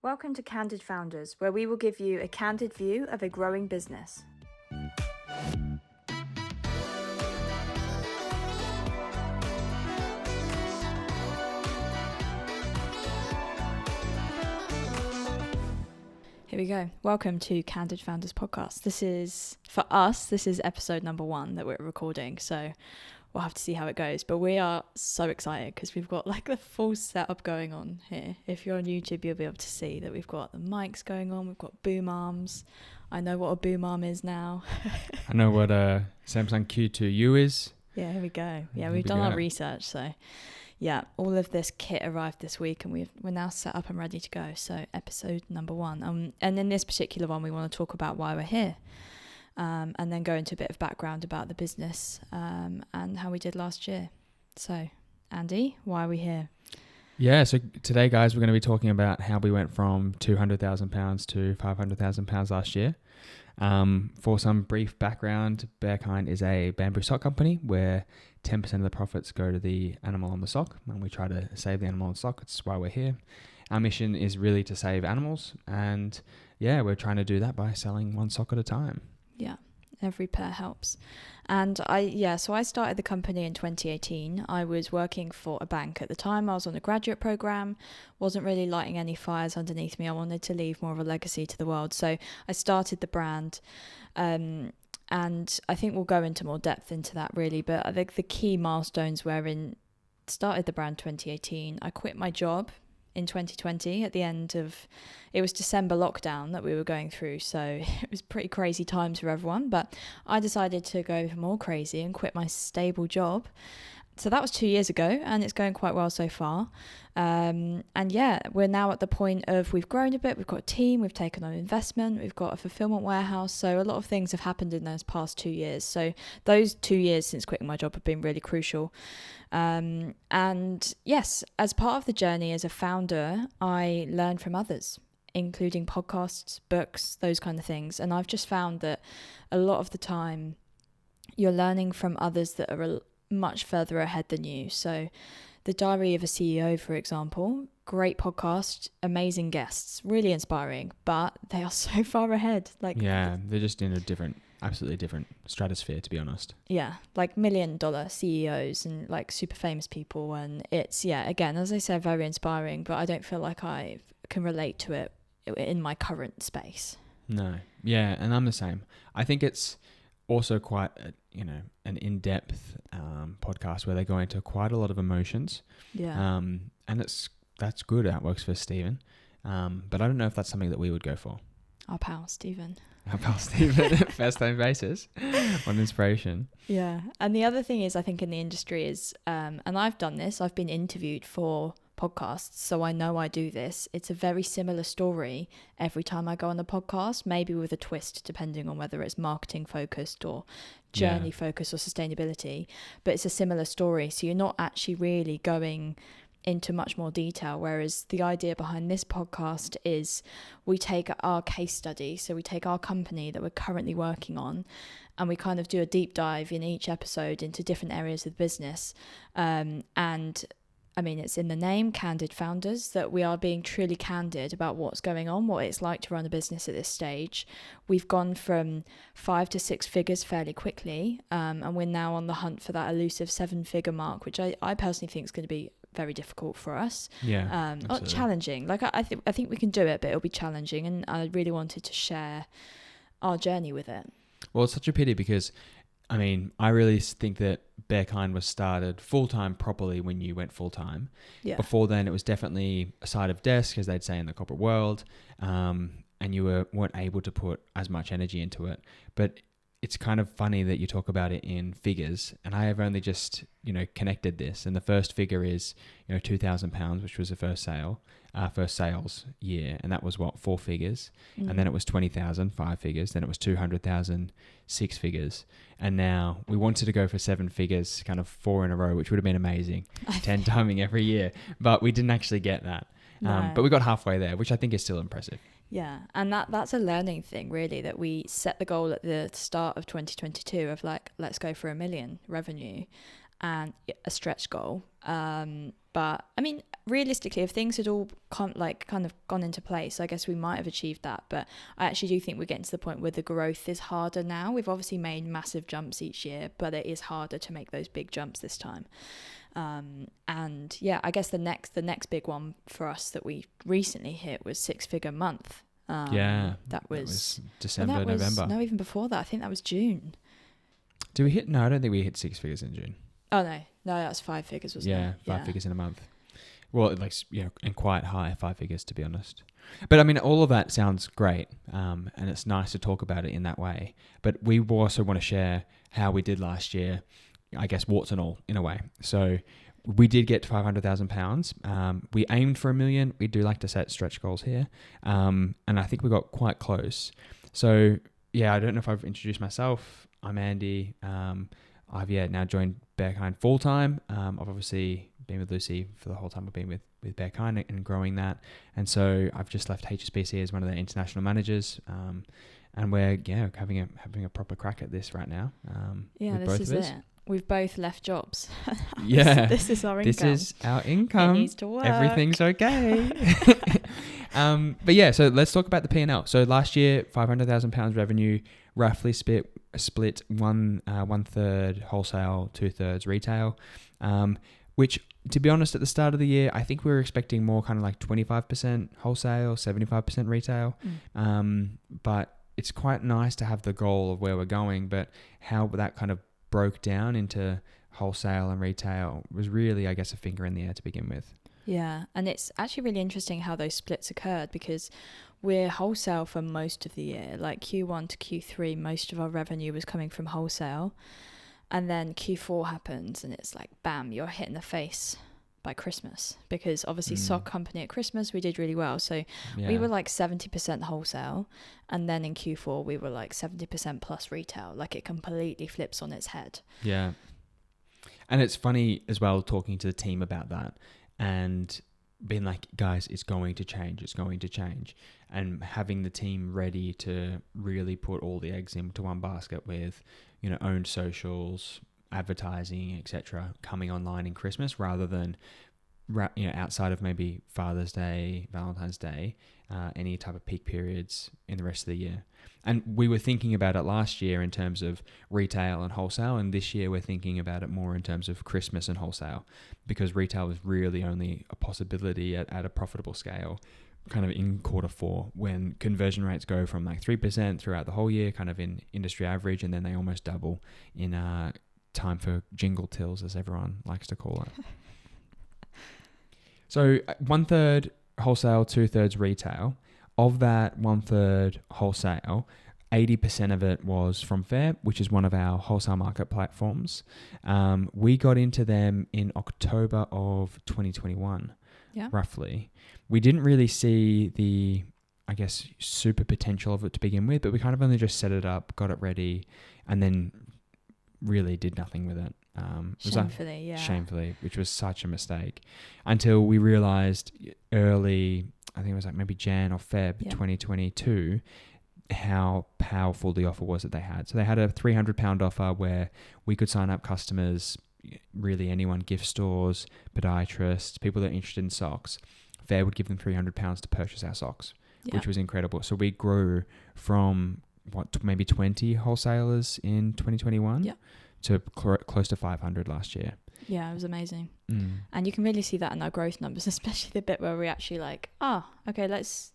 Welcome to Candid Founders, where we will give you a candid view of a growing business. Here we go. Welcome to Candid Founders Podcast. This is episode number 1 that we're recording, so we'll have to see how it goes. But we are so excited because we've got like the full setup going on here. If you're on YouTube, you'll be able to see that we've got the mics going on. We've got boom arms. I know what a boom arm is now. I know what a Samsung Q2U is. Yeah, here we go. Yeah, we've done our research. So yeah, all of this kit arrived this week and we're now set up and ready to go. So episode number 1. And in this particular one, we want to talk about why we're here. And then go into a bit of background about the business and how we did last year. So, Andy, why are we here? Yeah, so today, guys, we're going to be talking about how we went from £200,000 to £500,000 last year. For some brief background, Bearkind is a bamboo sock company where 10% of the profits go to the animal on the sock, and we try to save the animal on the sock. It's why we're here. Our mission is really to save animals, and yeah, we're trying to do that by selling one sock at a time. Yeah, every pair helps. And so I started the company in 2018. I was working for a bank at the time. I was on a graduate program, wasn't really lighting any fires underneath me. I wanted to leave more of a legacy to the world. So I started the brand. And I think we'll go into more depth into that really. But I think the key milestones were started the brand 2018. I quit my job in 2020 at the end of, it was December lockdown that we were going through, so it was pretty crazy times for everyone, but I decided to go more crazy and quit my stable job. So that was 2 years ago and it's going quite well so far. And yeah, we're now at the point of we've grown a bit, we've got a team, we've taken on investment, we've got a fulfillment warehouse. So a lot of things have happened in those past 2 years. So those 2 years since quitting my job have been really crucial. And yes, as part of the journey as a founder, I learn from others, including podcasts, books, those kind of things. And I've just found that a lot of the time you're learning from others that are much further ahead than you. So The Diary of a CEO, for example, great podcast, amazing guests, really inspiring, but they are so far ahead. Yeah, they're just in a absolutely different stratosphere, to be honest. Yeah, like $1 million CEOs and like super famous people. And it's, yeah, again, as I said, very inspiring, but I don't feel like I can relate to it in my current space. No. Yeah, and I'm the same. I think it's also quite an in-depth podcast where they go into quite a lot of emotions. Yeah. And that's good. That works for Stephen. But I don't know if that's something that we would go for. Our pal Stephen, first name basis. What inspiration. Yeah. And the other thing is, I think in the industry is, and I've done this, I've been interviewed for podcasts, so I know I do this. It's a very similar story every time I go on the podcast, maybe with a twist depending on whether it's marketing focused or journey focused or sustainability, but it's a similar story. So you're not actually really going into much more detail, whereas the idea behind this podcast is we take our case study, so we take our company that we're currently working on and we kind of do a deep dive in each episode into different areas of the business. And I mean, it's in the name, Candid Founders, that we are being truly candid about what's going on, what it's like to run a business at this stage. We've gone from 5 to 6 figures fairly quickly, and we're now on the hunt for that elusive 7-figure mark, which I personally think is going to be very difficult for us. Yeah, challenging. Like I think we can do it, but it'll be challenging, and I really wanted to share our journey with it. Well, it's such a pity because I mean, I really think that Bearkind was started full-time properly when you went full-time. Yeah. Before then, it was definitely a side of desk, as they'd say in the corporate world, and you weren't able to put as much energy into it. But it's kind of funny that you talk about it in figures, and I have only just, connected this. And the first figure is, £2,000, which was the first sales year, and that was 4 figures, and then it was 20,000, 5 figures, then it was 200,000, 6 figures, and now we wanted to go for 7 figures, kind of 4 in a row, which would have been amazing, 10 timing every year, but we didn't actually get that. No. But we got halfway there, which I think is still impressive. Yeah, and that's a learning thing really, that we set the goal at the start of 2022 of like, let's go for $1 million revenue, and a stretch goal. But I mean, realistically, if things had all kind of gone into place, I guess we might have achieved that. But I actually do think we're getting to the point where the growth is harder now. We've obviously made massive jumps each year, but it is harder to make those big jumps this time. And yeah, I guess the next big one for us that we recently hit was 6-figure month. That was December, November. No, even before that. I think that was June. Did we hit? No, I don't think we hit 6 figures in June. Oh no, that's 5 figures, wasn't it? Yeah, 5 figures in a month. Well, like, and quite high 5 figures, to be honest. But I mean, all of that sounds great, and it's nice to talk about it in that way. But we also want to share how we did last year, I guess, warts and all, in a way. So we did get to £500,000. We aimed for $1 million. We do like to set stretch goals here, and I think we got quite close. So yeah, I don't know if I've introduced myself. I'm Andy. I've now joined Bearkind full time. I've obviously been with Lucy for the whole time I've been with Bearkind and growing that. And so I've just left HSBC as one of their international managers. And we're having a proper crack at this right now. This is it. We've both left jobs. This is our income. This is our income. It needs to work. Everything's okay. But yeah, so let's talk about the P&L. So last year, £500,000 revenue, roughly split 1/3 wholesale, 2/3 retail. Which, to be honest, at the start of the year, I think we were expecting more kind of like 25% wholesale, 75% retail. But it's quite nice to have the goal of where we're going, but how that kind of broke down into wholesale and retail was really, I guess, a finger in the air to begin with. Yeah, and it's actually really interesting how those splits occurred, because we're wholesale for most of the year. Like Q1 to Q3, most of our revenue was coming from wholesale. And then Q4 happens and it's like, bam, you're hit in the face by Christmas, because obviously sock company at Christmas, we did really well. So we were like 70% wholesale, and then in Q4 we were like 70% plus retail. Like it completely flips on its head. Yeah. And it's funny as well talking to the team about that and being like, guys, it's going to change, and having the team ready to really put all the eggs into one basket with, owned socials, advertising, etc., coming online in Christmas rather than outside of maybe Father's Day, Valentine's Day, any type of peak periods in the rest of the year. And we were thinking about it last year in terms of retail and wholesale, and this year we're thinking about it more in terms of Christmas and wholesale, because retail is really only a possibility at a profitable scale kind of in Q4, when conversion rates go from like 3% throughout the whole year, kind of in industry average, and then they almost double in time for jingle tills, as everyone likes to call it. So 1/3 wholesale, 2/3 retail. Of that 1/3 wholesale, 80% of it was from Fair, which is one of our wholesale market platforms. We got into them in October of 2021, roughly. We didn't really see the, I guess, super potential of it to begin with, but we kind of only just set it up, got it ready, and then really did nothing with it. Shamefully, which was such a mistake, until we realized early, I think it was like maybe Jan or Feb 2022, how powerful the offer was that they had. So they had a £300 offer where we could sign up customers, really anyone, gift stores, podiatrists, people that are interested in socks. Fair would give them £300 to purchase our socks, which was incredible. So we grew from maybe 20 wholesalers in 2021 to close to 500 last year. Yeah, it was amazing. And you can really see that in our growth numbers, especially the bit where we actually like,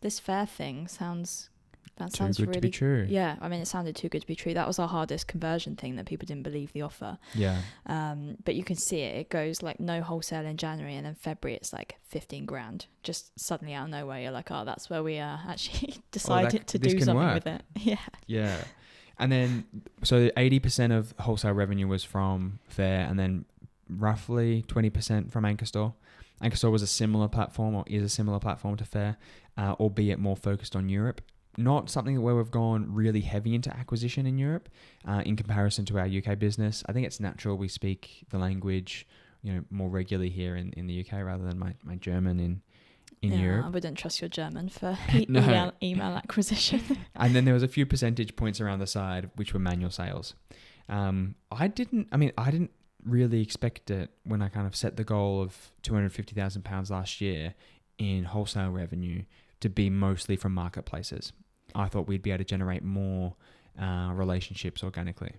this Fair thing sounds too good to be true. Yeah, I mean, it sounded too good to be true. That was our hardest conversion thing, that people didn't believe the offer. Yeah. But you can see it. It goes like no wholesale in January, and then February it's like 15 grand. Just suddenly out of nowhere, you're like, that's where we actually decided to do something with it. Yeah. Yeah. And then, so 80% of wholesale revenue was from Fair, and then roughly 20% from Anchor Store. Anchor Store was a similar platform, or is a similar platform to Fair, albeit more focused on Europe. Not something where we've gone really heavy into acquisition in Europe in comparison to our UK business. I think it's natural we speak the language, more regularly here in the UK rather than my German in Europe. I wouldn't trust your German for email acquisition. And then there was a few percentage points around the side which were manual sales. I didn't really expect it when I kind of set the goal of £250,000 last year in wholesale revenue to be mostly from marketplaces. I thought we'd be able to generate more relationships organically.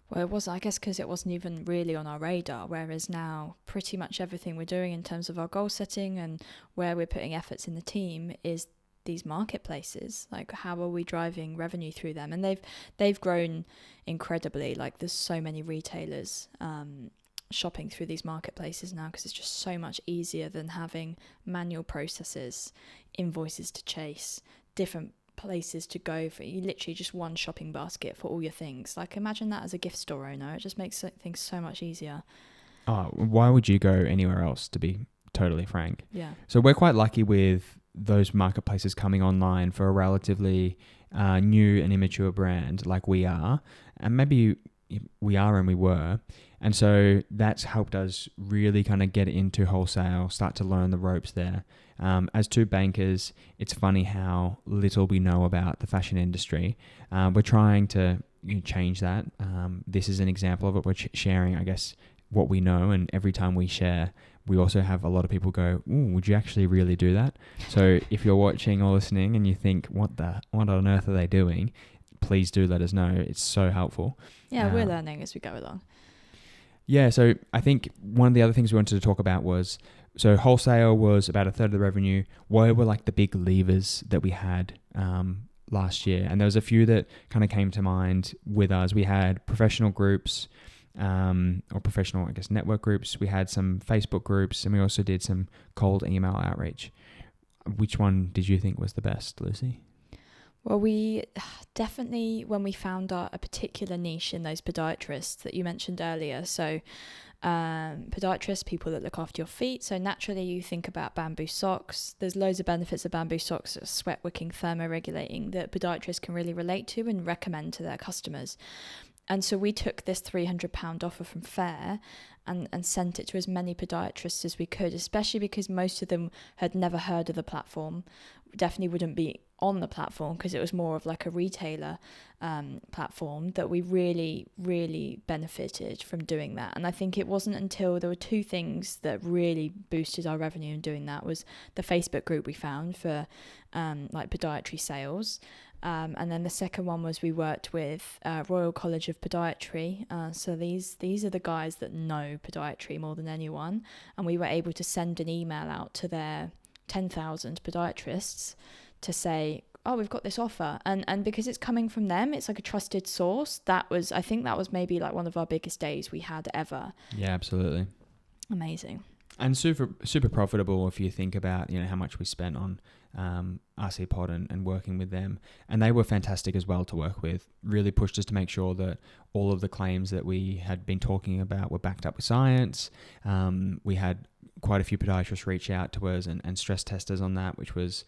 Well, it was, I guess, because it wasn't even really on our radar, whereas now pretty much everything we're doing in terms of our goal setting and where we're putting efforts in the team is these marketplaces. Like, how are we driving revenue through them? And they've grown incredibly. Like, there's so many retailers shopping through these marketplaces now because it's just so much easier than having manual processes, invoices to chase, different places to go for. You literally just one shopping basket for all your things. Like, imagine that as a gift store owner. It just makes things so much easier. Why would you go anywhere else, to be totally frank? Yeah. So we're quite lucky with those marketplaces coming online for a relatively new and immature brand like we are, and maybe we are and we were. And so that's helped us really kind of get into wholesale, start to learn the ropes there. As two bankers, it's funny how little we know about the fashion industry. We're trying to change that. This is an example of it. We're sharing, I guess, what we know. And every time we share, we also have a lot of people go, "Ooh, would you actually really do that?" So if you're watching or listening and you think, what on earth are they doing? Please do let us know. It's so helpful. Yeah, we're learning as we go along. Yeah, so I think one of the other things we wanted to talk about was, so wholesale was about a third of the revenue. What were like the big levers that we had last year? And there was a few that kind of came to mind with us. We had professional groups, or professional, I guess, network groups. We had some Facebook groups, and we also did some cold email outreach. Which one did you think was the best, Lucy? Well, we definitely, when we found a particular niche in those podiatrists that you mentioned earlier, so podiatrists, people that look after your feet, so naturally you think about bamboo socks. There's loads of benefits of bamboo socks, sweat wicking, thermoregulating, that podiatrists can really relate to and recommend to their customers. And so we took this £300 offer from Fair and sent it to as many podiatrists as we could, especially because most of them had never heard of the platform, definitely wouldn't be on the platform because it was more of like a retailer platform, that we really, really benefited from doing that. And I think it wasn't until there were two things that really boosted our revenue in doing that was the Facebook group we found for like podiatry sales. And then the second one was we worked with Royal College of Podiatry. So these are the guys that know podiatry more than anyone. And we were able to send an email out to their 10,000 podiatrists to say, oh, we've got this offer. And because it's coming from them, it's like a trusted source. I think that was maybe like one of our biggest days we had ever. Yeah, absolutely. Amazing. And super profitable if you think about, how much we spent on RC Pod and working with them. And they were fantastic as well to work with. Really pushed us to make sure that all of the claims that we had been talking about were backed up with science. We had quite a few podiatrists reach out to us and stress test us on that, which was,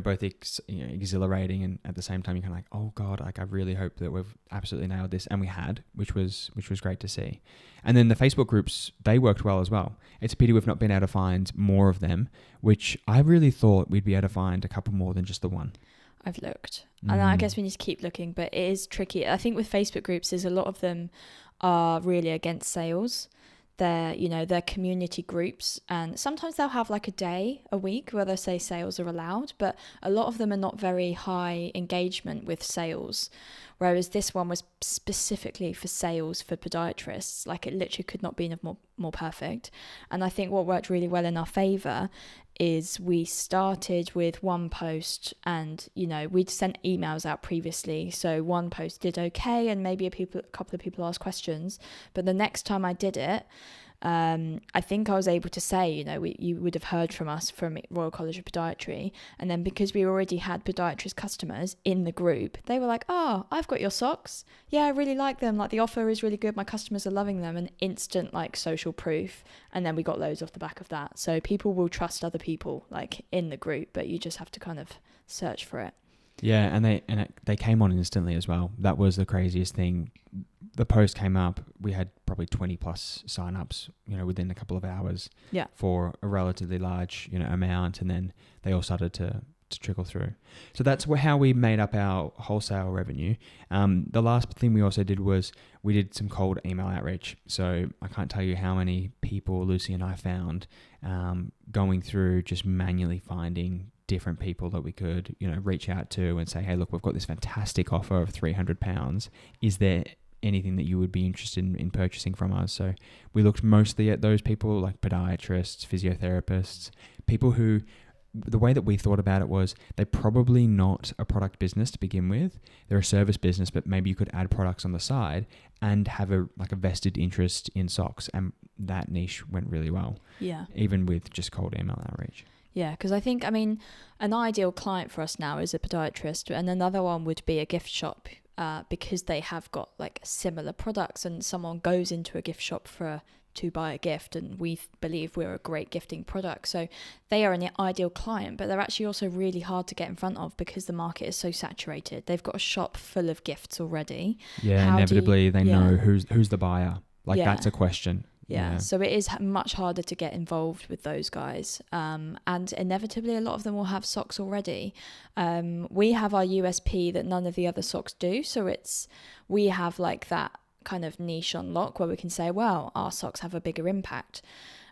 both exhilarating and at the same time you're kind of like, oh God, like I really hope that we've absolutely nailed this. And we had, which was great to see. And then the Facebook groups, they worked well as well. It's a pity we've not been able to find more of them, which I really thought we'd be able to find a couple more than just the one. I've looked. And I guess we need to keep looking, but it is tricky. I think with Facebook groups is a lot of them are really against sales. They're community groups, and sometimes they'll have like a day a week where they say sales are allowed, but a lot of them are not very high engagement with sales, whereas this one was specifically for sales for podiatrists. Like, it literally could not be more perfect. And I think what worked really well in our favor is we started with one post, and we'd sent emails out previously, so one post did okay and maybe a couple of people asked questions, but the next time I did it, I think I was able to say, you would have heard from us from Royal College of Podiatry. And then because we already had podiatrist customers in the group, they were like, oh, I've got your socks. Yeah, I really like them. Like, the offer is really good. My customers are loving them. And instant like social proof. And then we got loads off the back of that. So people will trust other people like in the group, but you just have to kind of search for it. Yeah, and they came on instantly as well. That was the craziest thing. The post came up. We had probably 20 plus signups, within a couple of hours. Yeah. For a relatively large, amount, and then they all started to to trickle through. So that's how we made up our wholesale revenue. The last thing we also did was we did some cold email outreach. So I can't tell you how many people Lucy and I found going through just manually finding different people that we could, reach out to and say, hey, look, we've got this fantastic offer of £300. Is there anything that you would be interested in purchasing from us? So we looked mostly at those people like podiatrists, physiotherapists, people who, the way that we thought about it was they're probably not a product business to begin with. They're a service business, but maybe you could add products on the side and have a vested interest in socks. And that niche went really well. Yeah. Even with just cold email outreach. Yeah, because I think, an ideal client for us now is a podiatrist, and another one would be a gift shop, because they have got like similar products, and someone goes into a gift shop to buy a gift, and we believe we're a great gifting product. So they are an ideal client, but they're actually also really hard to get in front of because the market is so saturated. They've got a shop full of gifts already. Yeah, inevitably they know who's the buyer. That's a question. Yeah, so it is much harder to get involved with those guys. And inevitably, a lot of them will have socks already. We have our USP that none of the other socks do. So we have like that kind of niche on lock where we can say, well, our socks have a bigger impact.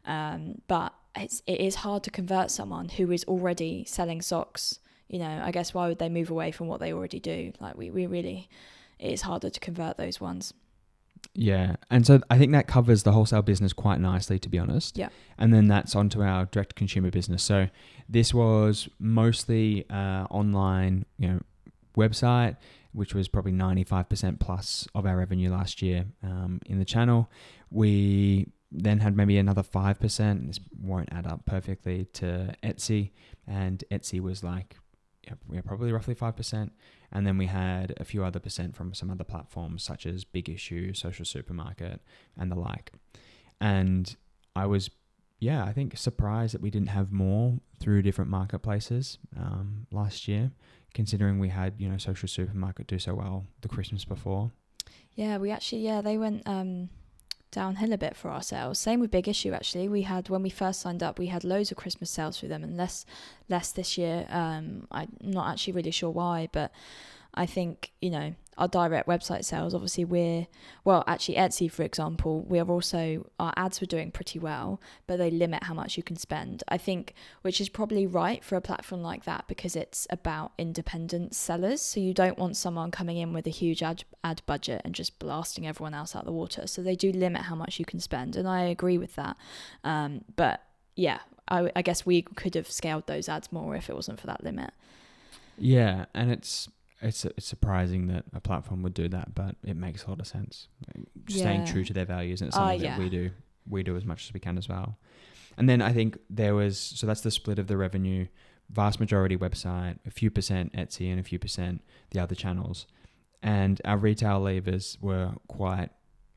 But it is hard to convert someone who is already selling socks. I guess why would they move away from what they already do? Like we really, it is harder to convert those ones. Yeah. And so I think that covers the wholesale business quite nicely, to be honest. Yeah. And then that's onto our direct consumer business. So this was mostly online, website, which was probably 95% plus of our revenue last year in the channel. We then had maybe another 5%. This won't add up perfectly to Etsy. And Etsy was like, probably roughly 5%. And then we had a few other percent from some other platforms such as Big Issue, Social Supermarket, and the like. And I was, I think surprised that we didn't have more through different marketplaces last year, considering we had, Social Supermarket do so well the Christmas before. Yeah, we actually, they went downhill a bit for our sales. Same with Big Issue, actually. We had, when we first signed up, we had loads of Christmas sales through them and less this year. I'm not actually really sure why, but I think, our direct website sales, obviously Etsy, for example, our ads were doing pretty well, but they limit how much you can spend, I think, which is probably right for a platform like that because it's about independent sellers. So you don't want someone coming in with a huge ad budget and just blasting everyone else out the water. So they do limit how much you can spend. And I agree with that. But yeah, I guess we could have scaled those ads more if it wasn't for that limit. Yeah. And it's surprising that a platform would do that, but it makes a lot of sense. Staying true to their values, and it's something that we do as much as we can as well. And then I think so that's the split of the revenue, vast majority website, a few percent Etsy, and a few percent the other channels. And our retail levers were quite,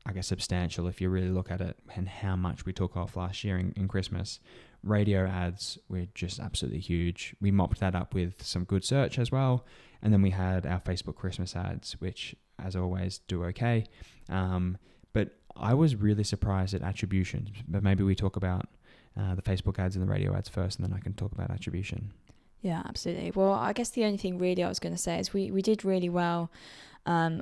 I guess, substantial if you really look at it and how much we took off last year in Christmas. Radio ads were just absolutely huge. We mopped that up with some good search as well. And then we had our Facebook Christmas ads, which, as always, do okay. But I was really surprised at attribution. But maybe we talk about the Facebook ads and the radio ads first, and then I can talk about attribution. Yeah, absolutely. Well, I guess the only thing really I was going to say is we did really well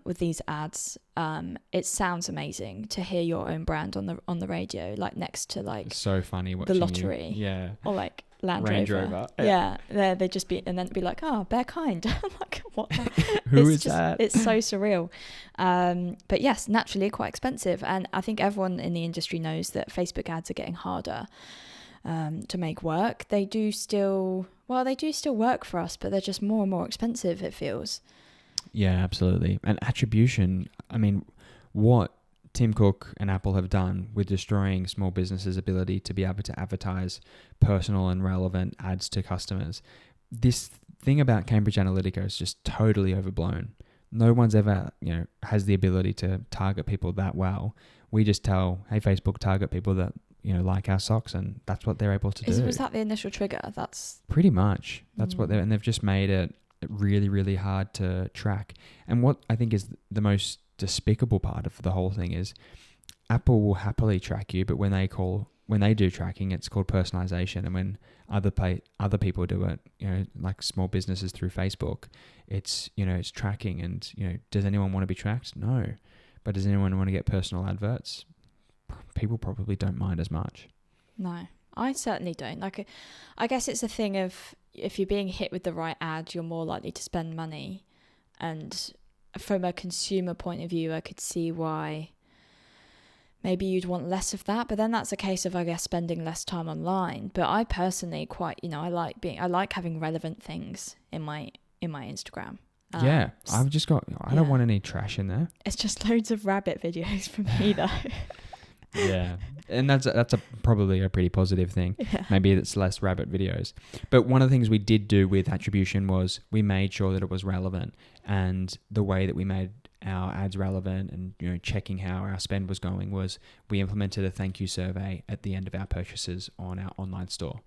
with these ads. It sounds amazing to hear your own brand on the radio, like next to like it's so funny the lottery, or like Range Rover. Yeah, they'd just be, and then it'd be like, oh, Bear Kind. I'm like, what? Who is that? It's so surreal. But yes, naturally quite expensive, and I think everyone in the industry knows that Facebook ads are getting harder to make work. They do still work for us, but they're just more and more expensive, it feels. Yeah, absolutely. And attribution, I mean, what Tim Cook and Apple have done with destroying small businesses' ability to be able to advertise personal and relevant ads to customers. This thing about Cambridge Analytica is just totally overblown. No one's ever, has the ability to target people that well. We just tell, hey, Facebook, target people that, like our socks, and that's what they're able to do. Was that the initial trigger? That's pretty much. That's what and they've just made it really, really hard to track. And what I think is the most despicable part of the whole thing is Apple will happily track you, but when when they do tracking, it's called personalization. And when other people do it, you know, like small businesses through Facebook, it's, you know, it's tracking. And, you know, does anyone want to be tracked? No. But does anyone want to get personal adverts? People probably don't mind as much. No, I certainly don't. Like, I guess it's a thing of, if you're being hit with the right ad, you're more likely to spend money. And from a consumer point of view, I could see why maybe you'd want less of that. But then that's a case of, I guess, spending less time online. But I personally I like having relevant things in my Instagram. Yeah, I don't want any trash in there. It's just loads of rabbit videos from me though. Yeah, and that's probably a pretty positive thing. Yeah. Maybe it's less rabbit videos. But one of the things we did do with attribution was we made sure that it was relevant, and the way that we made our ads relevant and, you know, checking how our spend was going was we implemented a thank you survey at the end of our purchases on our online store.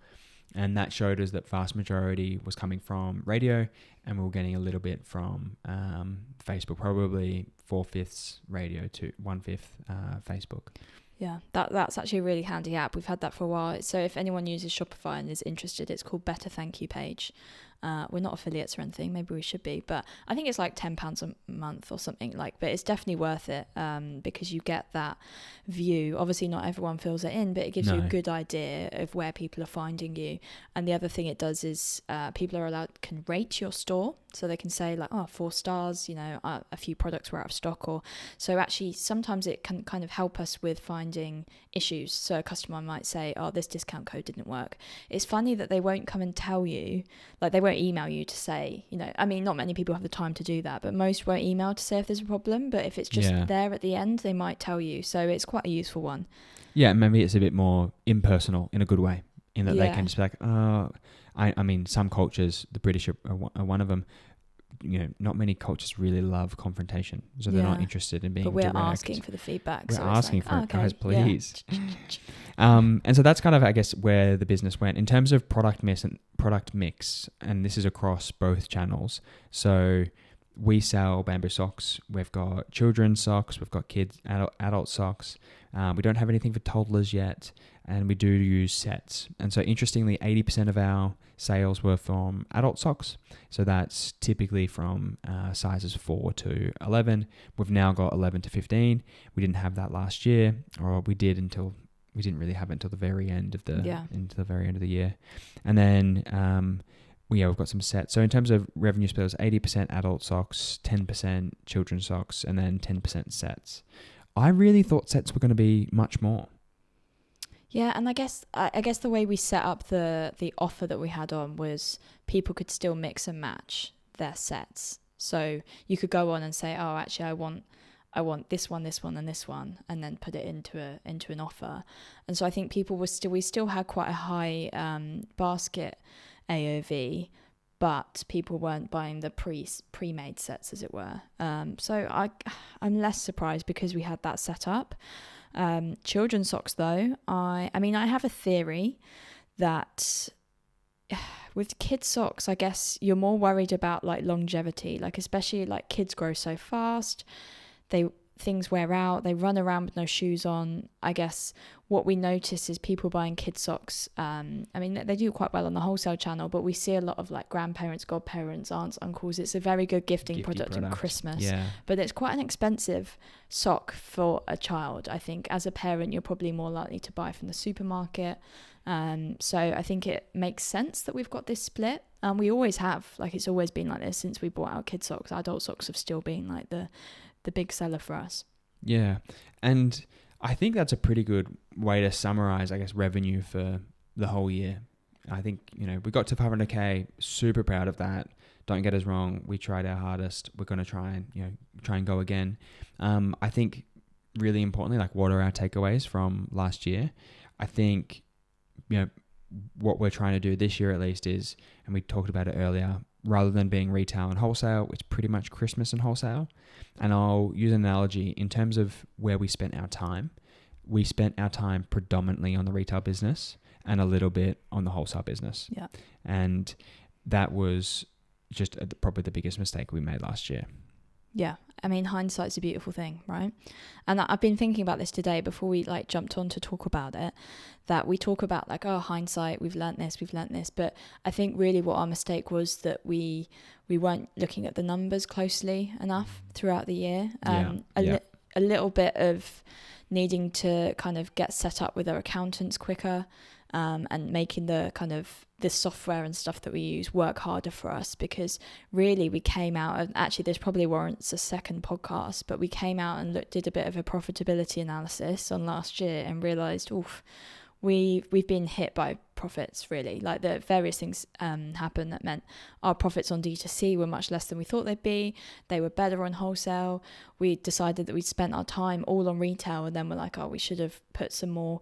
And that showed us that vast majority was coming from radio, and we were getting a little bit from Facebook, probably 4/5 radio to 1/5 Facebook. Yeah, that's actually a really handy app. We've had that for a while. So if anyone uses Shopify and is interested, it's called Better Thank You Page. We're not affiliates or anything. Maybe we should be, but I think it's like £10 a month or something like. But it's definitely worth it because you get that view. Obviously, not everyone fills it in, but it gives you a good idea of where people are finding you. And the other thing it does is people can rate your store, so they can say like, 4 stars. You know, a few products were out of stock, or so. Actually, sometimes it can kind of help us with finding issues. So a customer might say, this discount code didn't work. It's funny that they won't come and tell you, like they won't email you to say, you know, I mean, not many people have the time to do that, but most won't email to say if there's a problem. But if it's just there at the end, they might tell you. So it's quite a useful one. Yeah, maybe it's a bit more impersonal in a good way, in that they can just be like, I mean, some cultures, the British are one of them. You know, not many cultures really love confrontation, so they're not interested in being direct. But we're asking for the feedback. We're asking for it, guys, please. Yeah. And so that's kind of, I guess, where the business went in terms of product mix, and this is across both channels. So we sell bamboo socks. We've got children's socks. We've got kids, adult socks. We don't have anything for toddlers yet, and we do use sets. And so interestingly, 80% of our sales were from adult socks. So that's typically from sizes 4 to 11. We've now got 11 to 15. We didn't have that last year, or we didn't really have it until the very end of the year. And then we've got some sets. So in terms of revenue split, it was 80% adult socks, 10% children's socks, and then 10% sets. I really thought sets were going to be much more. Yeah, and I guess the way we set up the offer that we had on was people could still mix and match their sets. So you could go on and say, actually, I want this one, and this one, and then put it into an offer. And so I think we still had quite a high basket AOV, but people weren't buying the pre-made sets, as it were. So I'm less surprised because we had that set up. Children's socks, though, I have a theory that with kids socks, I guess you're more worried about like longevity, like especially like kids grow so fast, things wear out, they run around with no shoes on. I guess what we notice is people buying kids socks. They do quite well on the wholesale channel, but we see a lot of like grandparents, godparents, aunts, uncles. It's a very good gifting product in Christmas. Yeah. But it's quite an expensive sock for a child. I think as a parent, you're probably more likely to buy from the supermarket. So I think it makes sense that we've got this split. We always have, like it's always been like this since we bought out kids socks. Adult socks have still been like the big seller for us. Yeah. And I think that's a pretty good way to summarize, I guess, revenue for the whole year. I think, we got to 500K, super proud of that. Don't get us wrong. We tried our hardest. We're going to try and go again. I think really importantly, like what are our takeaways from last year? I think, what we're trying to do this year at least is, and we talked about it earlier, rather than being retail and wholesale, it's pretty much Christmas and wholesale. And I'll use an analogy in terms of where we spent our time. We spent our time predominantly on the retail business and a little bit on the wholesale business. Yeah. And that was just probably the biggest mistake we made last year. Yeah, I mean, hindsight's a beautiful thing, right? And I've been thinking about this today before we like jumped on to talk about it, that we talk about like, oh, hindsight, we've learnt this. But I think really what our mistake was that we weren't looking at the numbers closely enough throughout the year. A little bit of needing to kind of get set up with our accountants quicker, and making the kind of the software and stuff that we use work harder for us, because really we came out, and actually this probably warrants a second podcast, but we came out and did a bit of a profitability analysis on last year and realised, we've been hit by profits, really. Like, the various things happened that meant our profits on D2C were much less than we thought they'd be. They were better on wholesale. We decided that we'd spent our time all on retail, and then we're like, we should have put some more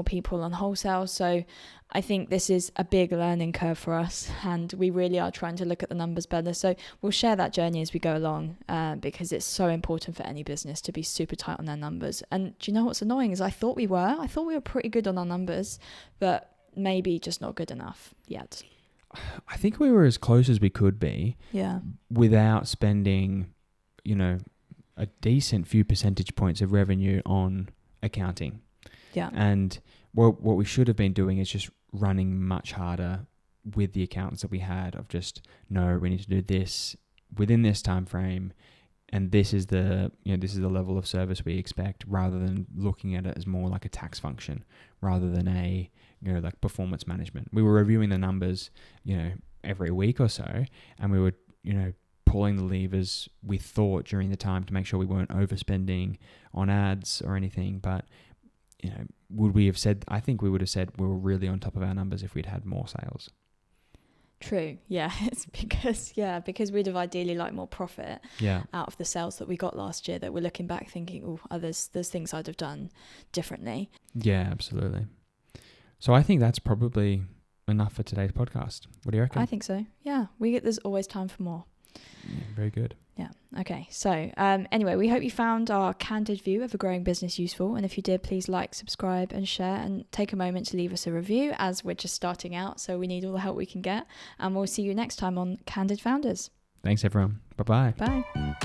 people on wholesale. So I think this is a big learning curve for us, and we really are trying to look at the numbers better. So we'll share that journey as we go along, because it's so important for any business to be super tight on their numbers. And do you know what's annoying is I thought we were pretty good on our numbers, but maybe just not good enough yet. I think we were as close as we could be, without spending, a decent few percentage points of revenue on accounting. Yeah. And what we should have been doing is just running much harder with the accountants that we had, of just, no, we need to do this within this time frame, and this is the level of service we expect, rather than looking at it as more like a tax function rather than a like performance management. We were reviewing the numbers every week or so, and we were pulling the levers we thought during the time to make sure we weren't overspending on ads or anything. But would we have said, I think we would have said we were really on top of our numbers if we'd had more sales. True. Yeah. It's because we'd have ideally liked more profit out of the sales that we got last year, that we're looking back thinking, there's things I'd have done differently. Yeah, absolutely. So I think that's probably enough for today's podcast. What do you reckon? I think so. Yeah. There's always time for more. Yeah, very good. Yeah. Okay. So anyway, we hope you found our candid view of a growing business useful. And if you did, please like, subscribe and share, and take a moment to leave us a review, as we're just starting out. So we need all the help we can get. And we'll see you next time on Candid Founders. Thanks, everyone. Bye-bye. Bye.